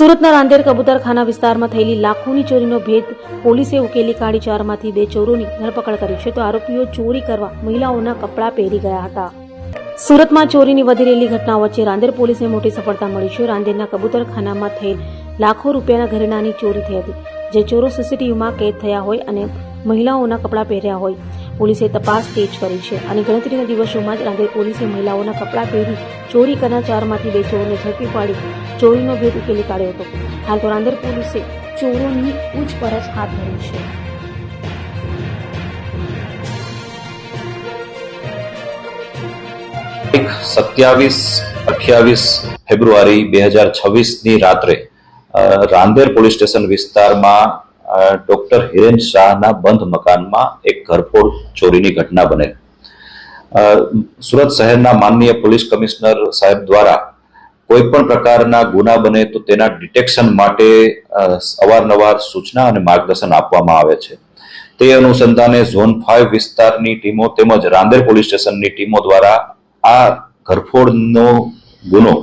સુરતના રાંદેર કબૂતરખાના વિસ્તારમાં થયેલી લાખોની ચોરીનો ભેદ પોલીસે ઉકેલી કાઢી 4માંથી 2 ચોરોની ધરપકડ કરી છે તો આરોપીઓ ચોરી કરવા મહિલાઓના કપડાં પહેરી ગયા હતા। સુરતમાં ચોરીની વધી રહેલી ઘટનાઓ વચ્ચે રાંદેર પોલીસને મોટી સફળતા મળી છે। રાંદેરના કબૂતરખાનામાં થયેલ લાખો રૂપિયાના ઘરેણાંની ચોરી થઈ હતી, જે ચોરો સીસીટીવીમાં કેદ થયા હોય અને મહિલાઓના કપડાં પહેર્યા હોય। પોલીસે તપાસ તેજ કરી છે અને ગણતરીના દિવસોમાં જ રાંદેર પોલીસે મહિલાઓના કપડાં પહેરી ચોરી કરનાર 4માંથી 2 ચોરોને ઝડપી પાડી ચોરીનો ભેદ ઉકેલી કાઢ્યો હતો। હાલ તો રાંદેર પોલીસે ચોરોની પૂછપરછ હાથ ધરી છે। તારીખ 27-28 ફેબ્રુઆરી 2026ની રાત્રે રાંદેર પોલીસ સ્ટેશન વિસ્તારમાં ડોક્ટર હિરેન શાહના બંધ મકાનમાં એક ઘરફોડ ચોરીની ઘટના બનેલ। સુરત શહેરના માનનીય પોલીસ કમિશનર સાહેબ દ્વારા કોઈ પણ પ્રકારના ગુના બને તો તેના ડિટેક્શન માટે અવારનવાર સૂચના અને માર્ગદર્શન આપવામાં આવે છે। તે અનુસંધાને ઝોન 5 વિસ્તારની ટીમો તેમજ રાંદેર પોલીસ સ્ટેશનની ટીમો દ્વારા આ ઘરફોડનો ગુનો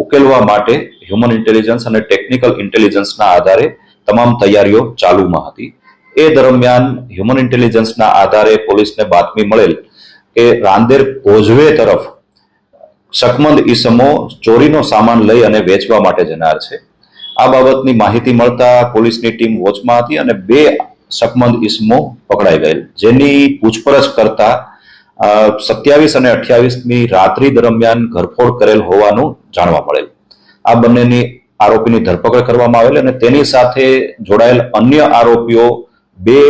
ઉકેલવા માટે હ્યુમન ઇન્ટેલિજન્સ અને ટેકનિકલ ઇન્ટેલિજન્સના આધારે તમામ તૈયારીઓ ચાલુમાં હતી। એ દરમિયાન હ્યુમન ઇન્ટેલિજન્સના આધારે પોલીસને બાતમી મળેલ કે રાંદેર કોઝવે તરફ શકમંદ ઈસમો ચોરીનો સામાન લઈ અને વેચવા માટે જનાર છે। આ બાબતની માહિતી મળતા પોલીસની ટીમ વોચમાં હતી અને 2 શકમંદ ઈસમો પકડાઈ ગયેલ, જેની પૂછપરછ કરતા 27 અને 28મી રાત્રિ દરમિયાન ઘરફોડ કરેલ હોવાનું જાણવા મળેલ। આ બંનેની આરોપીની ધરપકડ કરવામાં આવેલ અને તેની સાથે જોડાયેલ અન્ય આરોપીઓ 2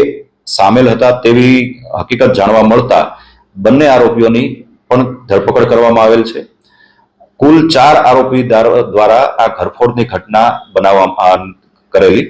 સામેલ હતા તેવી હકીકત જાણવા મળતા બંને આરોપીઓની પણ ધરપકડ કરવામાં આવેલ છે। કુલ 4 આરોપી દ્વારા આ ઘરફોડની ઘટના બનાવવામાં કરેલી।